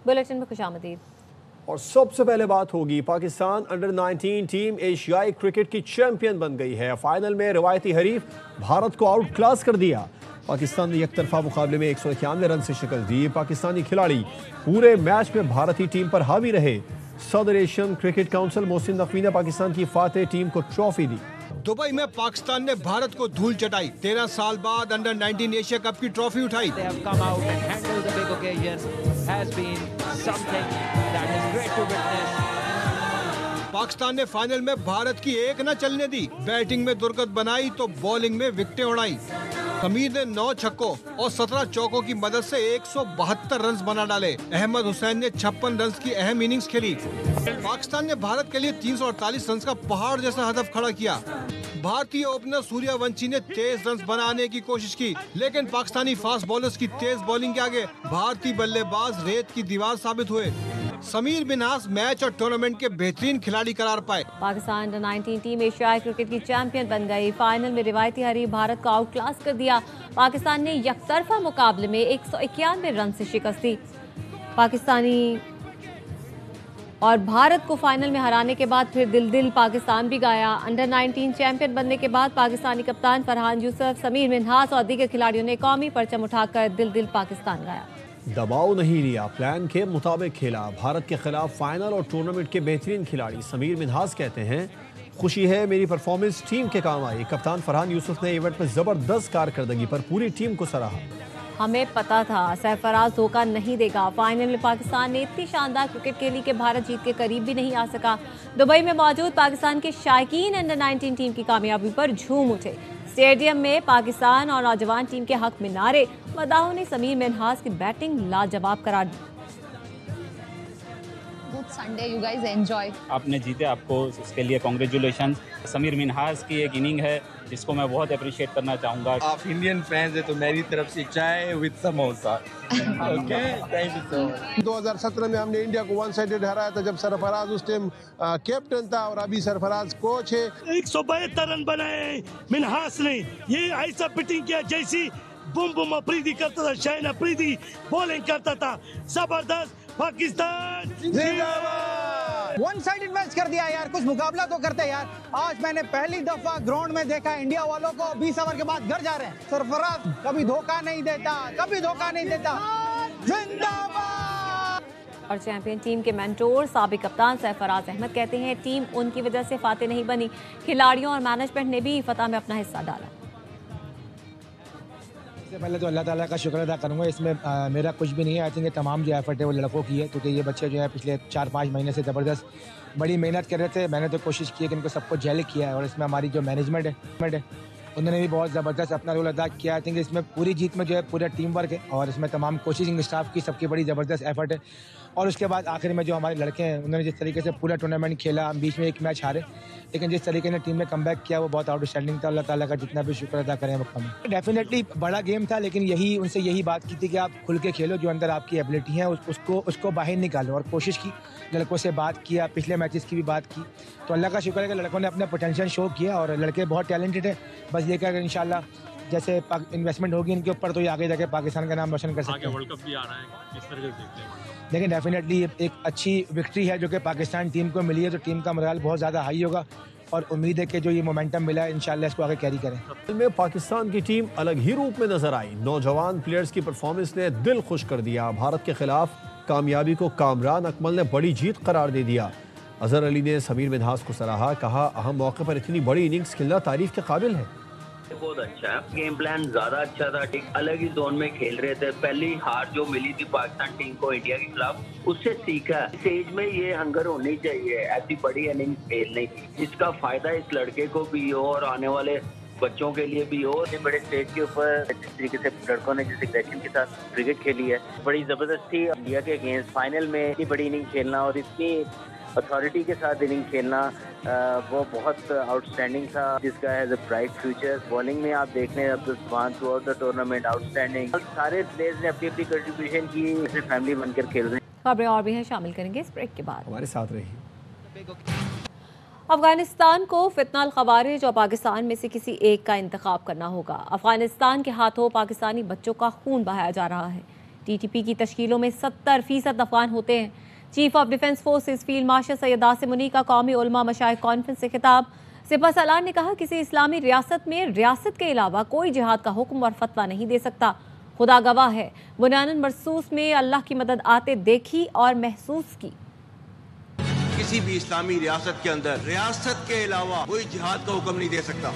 Bulletin में खुशामदीद। और सबसे पहले बात होगी, पाकिस्तान अंडर 19 टीम एशियाई क्रिकेट की चैंपियन बन गई है। फाइनल में रवायती हरीफ भारत को आउट क्लास कर दिया। पाकिस्तान ने एकतरफा मुकाबले में 191 रन से शिकस्त दी। पाकिस्तानी खिलाड़ी पूरे मैच में भारतीय टीम पर हावी रहे। सदर Asian cricket council Mohsin Naqvi ने पाकिस्तान की फातेह टीम को ट्रॉफी दी। दुबई में पाकिस्तान ने भारत को धूल चटाई। 13 साल बाद अंडर 19 एशिया कप की ट्रॉफी उठाई। पाकिस्तान ने फाइनल में भारत की एक न चलने दी। बैटिंग में दुर्गत बनाई तो बॉलिंग में विकेटें उड़ाई। समीर ने 9 छक्कों और 17 चौकों की मदद से 172 रन बना डाले। अहमद हुसैन ने 56 रन की अहम इनिंग्स खेली। पाकिस्तान ने भारत के लिए 348 रन का पहाड़ जैसा हदफ खड़ा किया। भारतीय ओपनर सूर्यवंशी ने 23 रन बनाने की कोशिश की, लेकिन पाकिस्तानी फास्ट बॉलर्स की तेज बॉलिंग के आगे भारतीय बल्लेबाज रेत की दीवार साबित हुए। समीर मिन्हास मैच और टूर्नामेंट के बेहतरीन खिलाड़ी करार पाए। पाकिस्तान अंडर 19 टीम एशियाई क्रिकेट की चैंपियन बन गई। फाइनल में रिवायती हरीफ भारत को आउट क्लास कर दिया। पाकिस्तान ने यकतरफा मुकाबले में 191 रन से शिकस्त दी। पाकिस्तानी और भारत को फाइनल में हराने के बाद फिर दिल दिल पाकिस्तान भी गाया। अंडर 19 चैंपियन बनने के बाद पाकिस्तानी कप्तान फरहान यूसुफ, समीर मिन्हास और दीगर खिलाड़ियों ने कौमी परचम उठाकर दिल दिल पाकिस्तान गाया। दबाव नहीं लिया, प्लान के मुताबिक खेला। भारत के खिलाफ फाइनल और टूर्नामेंट के बेहतरीन खिलाड़ी समीर मिन्हास कहते हैं, खुशी है मेरी परफॉर्मेंस टीम के काम आई। कप्तान फरहान यूसुफ ने इवेंट में जबरदस्त कारकर्दगी पर पूरी टीम को सराहा। हमें पता था सरफराज धोखा नहीं देगा। फाइनल में पाकिस्तान ने इतनी शानदार क्रिकेट खेली कि भारत जीत के करीब भी नहीं आ सका। दुबई में मौजूद पाकिस्तान के शायकीन अंडर 19 टीम की कामयाबी पर झूम उठे। स्टेडियम में पाकिस्तान और नौजवान टीम के हक में नारे। मदाहों ने समीर मिन्हास की बैटिंग लाजवाब करार दी। Sunday you guys enjoy. आपने जीते, आपको उसके लिए कांग्रेचुलेशन। समीर मिन्हास की एक इनिंग है जिसको मैं बहुत अप्रिशिएट करना चाहूँगा। आप इंडियन फैंस हैं तो मेरी तरफ से चाय with samosa. Okay, thank you so much. 2017 में हमने इंडिया को वन साइडेड हराया था जब सरफराज उस टाइम कैप्टन था और अभी सरफराज कोच है। 172 रन बनाए मिन्हास ने। ये ऐसा पिटिंग किया जैसी बुम बुम अफरीदी करता था, शाहीन अफरीदी बॉलिंग करता था। जबरदस्त। पाकिस्तान जिंदाबाद। वन साइडेड मैच कर दिया यार, कुछ मुकाबला तो करते यार। आज मैंने पहली दफा ग्राउंड में देखा इंडिया वालों को 20 ओवर के बाद घर जा रहे हैं। सरफराज कभी धोखा नहीं देता, कभी धोखा नहीं देता। जिंदाबाद। और चैंपियन टीम के मेंटोर साबिक कप्तान सरफराज अहमद कहते हैं, टीम उनकी वजह से फातेह नहीं बनी, खिलाड़ियों और मैनेजमेंट ने भी फतह में अपना हिस्सा डाला। सबसे पहले तो अल्लाह ताला का शुक्र अदा करूँगा। इसमें मेरा कुछ भी नहीं है। आई थिंक तमाम जो एफर्ट है वो लड़कों की है, क्योंकि ये बच्चे जो है पिछले 4-5 महीने से ज़बरदस्त बड़ी मेहनत कर रहे थे। मैंने तो कोशिश की है कि इनको सबको जेल किया है, और इसमें हमारी जो मैनेजमेंट है उन्होंने भी बहुत ज़बरदस्त अपना रोल अदा किया। आई थिंक इसमें पूरी जीत में जो है पूरा टीम वर्क है, और इसमें तमाम कोचिंग स्टाफ की सबकी बड़ी ज़बरदस्त एफर्ट है। और उसके बाद आखिर में जो हमारे लड़के हैं उन्होंने जिस तरीके से पूरा टूर्नामेंट खेला, हम बीच में एक मैच हारे, लेकिन जिस तरीके से टीम ने कमबैक किया वो बहुत आउटस्टैंडिंग था। अल्लाह ताला का जितना भी शुक्र अदा करें वो कम है। डेफिनेटली बड़ा गेम था, लेकिन यही उनसे यही बात की थी कि आप खुल के खेलो, जो अंदर आपकी एबिलिटी है उसको बाहर निकालो, और कोशिश की, लड़कों से बात किया, पिछले मैचेस की भी बात की। तो अल्लाह का शुक्र है कि लड़कों ने अपना पोटेंशियल शो किया, और लड़के बहुत टैलेंटेड है। बस ये कि इंशाल्लाह जैसे इन्वेस्टमेंट होगी इनके ऊपर तो ये आगे जाके पाकिस्तान का नाम रोशन कर सकते हैं। वर्ल्ड कप भी आ रहा है, किस तरह से देखते हैं? लेकिन डेफिनेटली एक अच्छी विक्ट्री है जो कि पाकिस्तान टीम को मिली है, तो टीम का मोराल बहुत ज़्यादा हाई होगा, और उम्मीद है कि जो ये मोमेंटम मिला है इंशाल्लाह इसको आगे कैरी करें। में पाकिस्तान की टीम अलग ही रूप में नजर आई। नौजवान प्लेयर्स की परफॉर्मेंस ने दिल खुश कर दिया। भारत के खिलाफ कामयाबी को कामरान अकमल ने बड़ी जीत करार दे दिया। अजहर अली ने समीर मिन्हास को सराहा, कहा अहम मौके पर इतनी बड़ी इनिंग्स खेलना तारीफ के काबिल है। बहुत अच्छा है, गेम प्लान ज्यादा अच्छा था, एक अलग ही जोन में खेल रहे थे। पहली हार जो मिली थी पाकिस्तान टीम को इंडिया के खिलाफ, उससे सीखा। इस एज में ये हंगर होनी चाहिए, ऐसी बड़ी इनिंग्स खेलने की, जिसका फायदा इस लड़के को भी हो और आने वाले बच्चों के लिए भी हो। बड़े स्टेज के ऊपर जिस तरीके से लड़कों ने जिस एग्रेशन के साथ क्रिकेट खेली है, बड़ी जबरदस्त थी। इंडिया के अगेंस्ट फाइनल में इतनी बड़ी इनिंग खेलना और इतनी अथॉरिटी के साथ इनिंग खेलना वो बहुत आउटस्टैंडिंग था, जिसका has a bright future. Bowling में आप देख लें अब्दुल सुभान through out the tournament outstanding. सारे प्लेयर्स ने अपनी अपनी कंट्रीब्यूशन की, जैसे फैमिली बनकर खेल रहे हैं। खबरें और भी हैं, शामिल करेंगे इस ब्रेक के बाद। हमारे साथ रहिए। अफगानिस्तान को फितनाल खवारिज और पाकिस्तान में से किसी एक का इंतखाब करना होगा। अफगानिस्तान के हाथों पाकिस्तानी बच्चों का खून बहाया जा रहा है। TTP की तश्कीलों में 70% अफगान होते हैं। Chief of defence forces field marshal Syed Asim Munir का कौमी उलमा मशाइख कॉन्फ्रेंस से खिताब। सिपह सालार ने कहा, किसी इस्लामी रियासत में रियासत के अलावा कोई जिहाद का हुक्म और फतवा नहीं दे सकता। खुदा गवाह है, बुनियानन मरसूस में अल्लाह की मदद आते देखी और महसूस की। किसी भी इस्लामी रियासत के अंदर रियासत के अलावा कोई जिहाद का हुक्म नहीं दे सकता।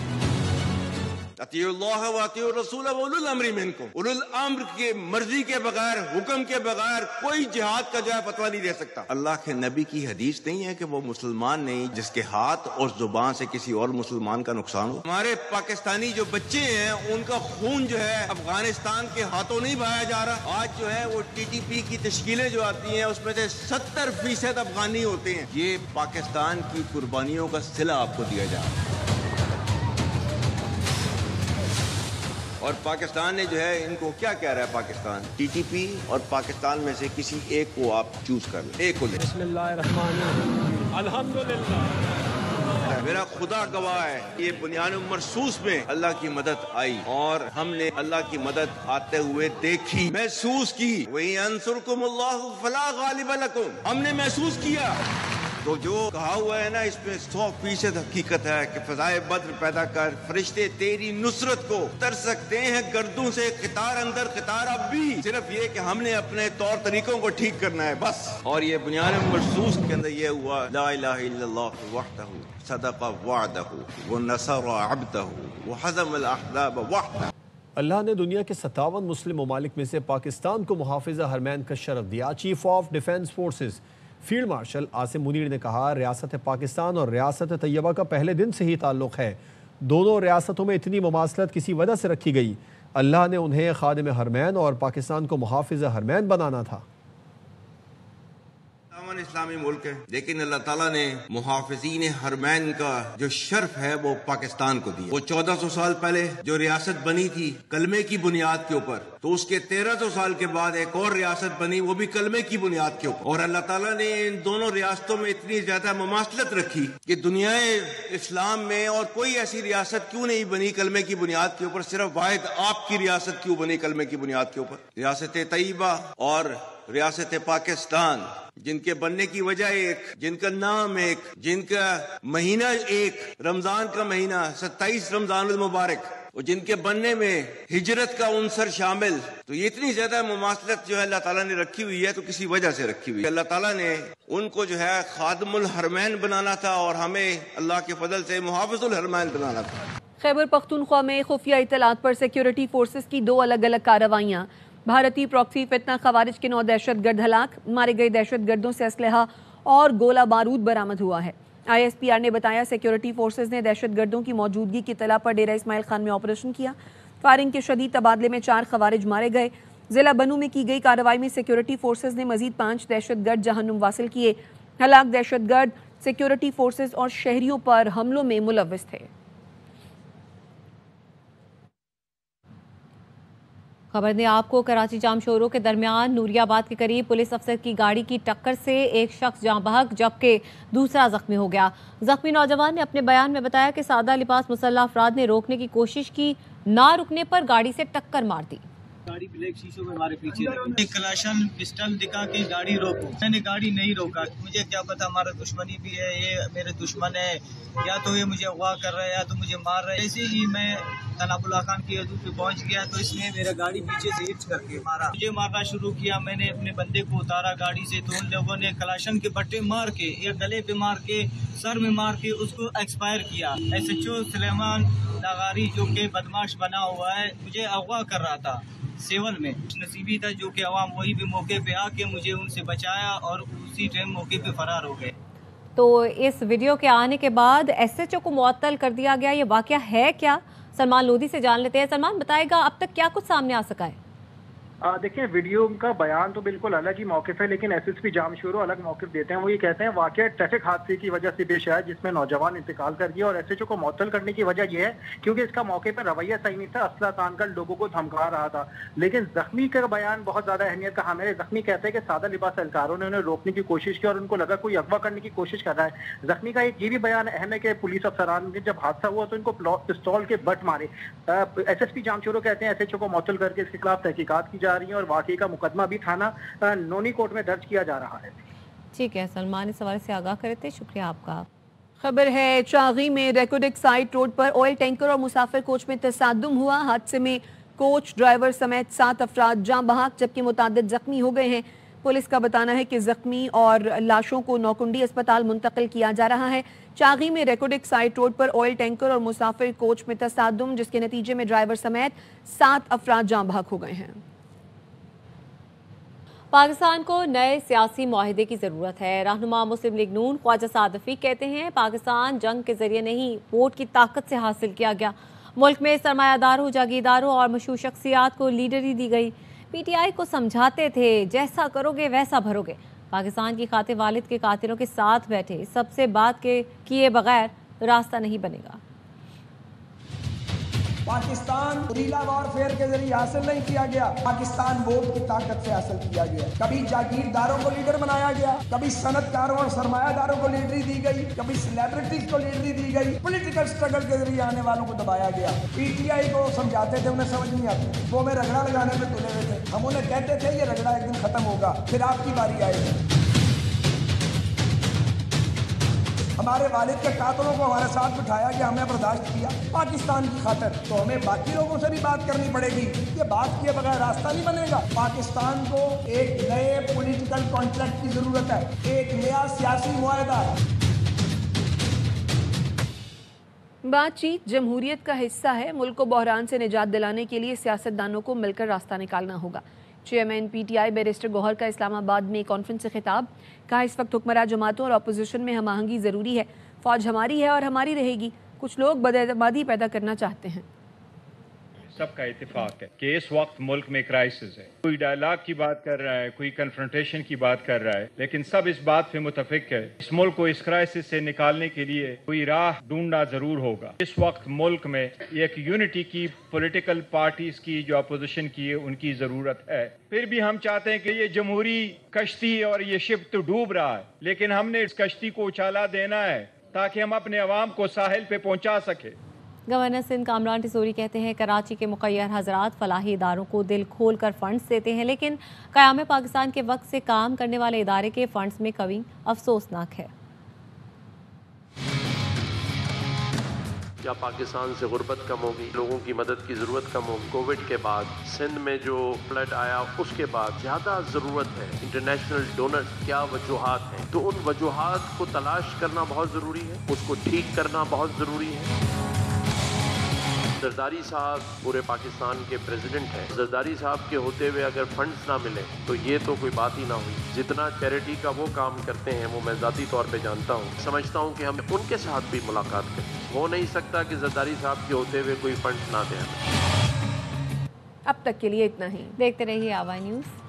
अतियुल्लाह व अतियुर रसूल व उलुल अम्रि मिनकुम, उलुल अम्र के मर्जी के बगैर, हुक्म के बगैर कोई जिहाद का जो है फतवा नहीं दे सकता। अल्लाह के नबी की हदीस नहीं है कि वो मुसलमान नहीं जिसके हाथ और जुबान से किसी और मुसलमान का नुकसान हो। हमारे पाकिस्तानी जो बच्चे हैं उनका खून जो है अफगानिस्तान के हाथों नहीं बहाया जा रहा। आज जो है वो TTP की तश्कीलें जो आती हैं उसमें से 70% अफगानी होते हैं। ये पाकिस्तान की कुर्बानियों का सिला आपको दिया जा रहा है और पाकिस्तान ने जो है इनको क्या कह रहा है, पाकिस्तान TTP और पाकिस्तान में से किसी एक को आप चूज कर लें, एक को लें। बिस्मिल्लाहिर्रहमानिर्रहीम, अल्हम्दुलिल्लाह। मेरा खुदा गवाह है, ये बुनियानुल मरसूस में अल्लाह की मदद आई और हमने अल्लाह की मदद आते हुए देखी, महसूस की। वही अंसुरकुमुल्लाहु फला गालिब लकुम, हमने महसूस किया। तो जो कहा हुआ है ना, इसमें 100% हकीकत है कि फजाए बद्र पैदा कर, फरिश्ते तेरी नुसरत को तर सकते हैं गर्दों से, क़ितार अंदर क़ितार अब भी। सिर्फ ये कि हमने अपने तौर तरीकों को ठीक करना है बस। और ये बुनियानुल मरसूस के अंदर ये हुआ, ला इलाहा इल्लल्लाह वहदहु सदक़ वअदहु व नसर अब्दहु व हज़मल अहज़ाब वहदहु। अल्लाह ने दुनिया के 57 मुस्लिम ममालिक में से पाकिस्तान को मुहाफ़िज़ हरमैन का शरफ दिया। Chief of defence forces field martial Asim Munir ने कहा, रियासत पाकिस्तान और रियासत तैयबा का पहले दिन से ही ताल्लुक़ है। दोनों रियासतों में इतनी मुमासलत किसी वजह से रखी गई। अल्लाह ने उन्हें खादिम हरमैन और पाकिस्तान को मुहाफ़िज़ हरमैन बनाना था। इस्लामी मुल्क है, लेकिन अल्लाह ताला ने मुहाफ़िज़ीन हरमैन का जो शर्फ है वो पाकिस्तान को दिया। वो 1400 साल पहले जो रियासत बनी थी कलमे की बुनियाद के ऊपर, तो उसके 1300 साल के बाद एक और रियासत बनी, वो भी कलमे की बुनियाद के ऊपर। और अल्लाह ताला ने इन दोनों रियासतों में इतनी ज्यादा मुमासलत रखी कि दुनिया इस्लाम में और कोई ऐसी रियासत क्यों नहीं बनी कलमे की बुनियाद के ऊपर, सिर्फ वाहिद आपकी रियासत क्यों बनी कलमे की बुनियाद के ऊपर। रियासत तैयबा और रियासत पाकिस्तान, जिनके बनने की वजह एक, जिनका नाम एक, जिनका महीना एक, रमजान का महीना 27 रमजानुल मुबारक, और जिनके बनने में हिजरत का उनसर शामिल, तो ये इतनी ज्यादा मुमासलत जो है अल्लाह ताला ने रखी हुई है, तो किसी वजह से रखी हुई है। अल्लाह ताला ने उनको जो है खादिमुल हरमैन बनाना था और हमें अल्लाह के फजल से मुहाफ़िज़ुल हरमैन बनाना था। खैबर पख्तूनख्वा में खुफिया इत्तलात पर सिक्योरिटी फोर्सेस की 2 अलग अलग कार्रवाइयाँ। भारतीय प्रॉक्सी फितना खवारिज के 9 दहशतगर्द हलाक, मारे गए दहशतगर्दों से असलहा और गोला बारूद बरामद हुआ है। ISPR ने बताया, सिक्योरिटी फोर्सेस ने दहशतगर्दों की मौजूदगी की तला पर डेरा इस्माइल खान में ऑपरेशन किया। फायरिंग के शदीद तबादले में 4 खवारिज मारे गए। जिला बनू में की गई कार्रवाई में सिक्योरिटी फोर्सेस ने मजीद 5 दहशतगर्द जहन्नुम वासिल किए। हलाक दहशतगर्द सिक्योरिटी फोर्सेस और शहरियों पर हमलों में मुलव्विस थे। खबर ने आपको कराची जाम शोरों के दरमियान नूरियाबाद के करीब पुलिस अफसर की गाड़ी की टक्कर से एक शख्स जाँ बहक जबकि दूसरा जख्मी हो गया। जख्मी नौजवान ने अपने बयान में बताया कि सादा लिबास मुसल्लह अफराद ने रोकने की कोशिश की, ना रुकने पर गाड़ी से टक्कर मार दी। गाड़ी ब्लैक शीशों में हमारे पीछे लगी, कलाशन पिस्टल दिखा के गाड़ी रोको, मैंने गाड़ी नहीं रोका। मुझे क्या पता हमारा दुश्मनी भी है, ये मेरे दुश्मन है, या तो ये मुझे अगवा कर रहा है या तो मुझे मार रहा है। ऐसे ही मैं तनाबुल्ला खान की हदूद पे पहुंच गया तो इसने मेरा गाड़ी पीछे से हिट करके मारा, मुझे मारना शुरू किया। मैंने अपने बंदे को उतारा गाड़ी से, तो उन लोगों ने कलाशन के बट्टे मार के या गले पे मार के सर में मार के उसको एक्सपायर किया। SHO सुलेमान नागारी जो कि बदमाश बना हुआ है, मुझे अगवा कर रहा था सेवन में। नसीबी था जो कि अवाम वही भी मौके पे आके मुझे उनसे बचाया और उसी टाइम मौके पे फरार हो गए। तो इस वीडियो के आने के बाद SHO को मुअत्तल कर दिया गया, ये वाकया है क्या? सलमान लोधी से जान लेते हैं। सलमान, बताएगा अब तक क्या कुछ सामने आ सका है? देखिए, वीडियो का बयान तो बिल्कुल अलग ही मौक़िफ़ है, लेकिन SSP जाम शोरो अलग मौक़िफ़ देते हैं। वो ये कहते हैं वाक़या ट्रैफिक हादसे की वजह से पेश आया जिसमें नौजवान इंतकाल कर गया, और SHO को मुअत्तल करने की वजह यह है क्योंकि इसका मौके पर रवैया सही नहीं था, असला तान कर लोगों को धमका रहा था। लेकिन जख्मी का बयान बहुत ज़्यादा अहमियत का हामिल है। जख्मी कहते हैं कि सादा लिबास एहलकारों ने उन्हें रोकने की कोशिश की और उनको लगा कोई अगवा करने की कोशिश कर रहा है। जख्मी का एक ये भी बयान अहम है कि पुलिस अफसरान ने जब हादसा हुआ तो इनको पिस्तौल के बट मारे। SSP जाम शोरो कहते हैं SHO को मुअत्तल करके इसके खिलाफ तहकीकात की जा जा रही हैं और वाकई का मुकदमा भी थाना नोनी कोर्ट में दर्ज किया जा रहा है। ठीक है सलमान, इस सवाल से आगाह करे थे, शुक्रिया आपका। खबर है चागी में रेकोडिक साइट रोड पर ऑयल टैंकर और मुसाफिर कोच में तसादुम हुआ। हादसे में कोच, ड्राइवर समेत 7 अफराद जाँ बहक जबकि मुतादिद जख्मी हो गए हैं। पुलिस का बताना है कि जख्मी और लाशों को नौकुंडी अस्पताल मुंतकिल किया जा रहा है। चागी में रेकोडिक साइट रोड पर ऑयल टैंकर और मुसाफिर कोच में तसादुम, जिसके नतीजे में ड्राइवर समेत 7 अफराद जाँ बहक हो गए हैं। पाकिस्तान को नए सियासी मुआहिदे की ज़रूरत है। रहनुमा मुस्लिम लीग नून ख्वाजा सादफी कहते हैं पाकिस्तान जंग के जरिए नहीं, वोट की ताकत से हासिल किया गया। मुल्क में सरमायादारों, जागीरदारों और मशहूर शख्सियात को लीडरी दी गई। पीटीआई को समझाते थे जैसा करोगे वैसा भरोगे। पाकिस्तान की खातिर वालिद के कातिलों के साथ बैठे, सबसे बात के किए बगैर रास्ता नहीं बनेगा। पाकिस्तान गुरिल्ला वॉरफेयर के जरिए हासिल नहीं किया गया, पाकिस्तान वोट की ताकत से हासिल किया गया। कभी जागीरदारों को लीडर बनाया गया, कभी सनतकारों और सरमायादारों को लीडरी दी गई, कभी सेलिब्रिटीज को लीडरी दी गई, पॉलिटिकल स्ट्रगल के जरिए आने वालों को दबाया गया। पीटीआई को समझाते थे, उन्हें समझ नहीं आती, वो हमें रगड़ा लगाने में तुले हुए थे। हम उन्हें कहते थे ये रगड़ा एक दिन खत्म होगा, फिर आपकी बारी आएगी। हमारे वालिद के कातलों को हमारे साथ बिठाया गया, हमने बर्दाश्त किया पाकिस्तान की खातिर, तो हमें बाकी लोगों से भी बात करनी पड़ेगी। ये बात किए बगैर रास्ता नहीं बनेगा। पाकिस्तान को एक नए पॉलिटिकल कॉन्ट्रैक्ट की जरूरत है, एक नया सियासी मुआहदा। बातचीत जमहूरियत का हिस्सा है। मुल्क को बहरान से निजात दिलाने के लिए सियासतदानों को मिलकर रास्ता निकालना होगा। चेयरमैन पीटीआई बैरिस्टर गौहर का इस्लामाबाद में कॉन्फ्रेंस से खिताब। कहा इस वक्त हुक्मरान जमातों और अपोजिशन में हम आहंगी ज़रूरी है। फ़ौज हमारी है और हमारी रहेगी। कुछ लोग बदएतमादी पैदा करना चाहते हैं। सबका इत्तेफाक है कि इस वक्त मुल्क में क्राइसिस है। कोई डायलॉग की बात कर रहा है, कोई कन्फ्रंटेशन की बात कर रहा है, लेकिन सब इस बात पे मुतफिक है इस मुल्क को इस क्राइसिस से निकालने के लिए कोई राह ढूंढना जरूर होगा। इस वक्त मुल्क में एक यूनिटी की, पॉलिटिकल पार्टीज की जो अपोजिशन की है, उनकी जरूरत है। फिर भी हम चाहते हैं कि ये जमहूरी कश्ती और ये शिप तो डूब रहा है, लेकिन हमने इस कश्ती को उछाला देना है ताकि हम अपने अवाम को साहिल पे पहुंचा सके। गवर्नर सिंध कामरान टिसोरी कहते हैं कराची के मुक़य्यर हजरात फलाही इदारों को दिल खोल कर फंड्स देते हैं, लेकिन क़याम पाकिस्तान के वक्त से काम करने वाले इदारे के फंड्स में कमी अफसोसनाक है। या पाकिस्तान से गुर्बत कम होगी, लोगों की मदद की ज़रूरत कम होगी। कोविड के बाद सिंध में जो फ्लड आया उसके बाद ज़्यादा ज़रूरत है इंटरनेशनल डोनर्स। क्या वजूहात हैं, तो उन वजूहात को तलाश करना बहुत ज़रूरी है, उसको ठीक करना बहुत ज़रूरी है। जरदारी साहब पूरे पाकिस्तान के प्रेसिडेंट हैं। जरदारी साहब के होते हुए अगर फंड्स ना मिले तो ये तो कोई बात ही ना हुई। जितना चैरिटी का वो काम करते हैं वो मैं ज़ाती तौर पे जानता हूँ। समझता हूँ कि हम उनके साथ भी मुलाकात करें। हो नहीं सकता कि जरदारी साहब के होते हुए कोई फंड्स ना दें। अब तक के लिए इतना ही। देखते रहिए आवाज़ न्यूज़।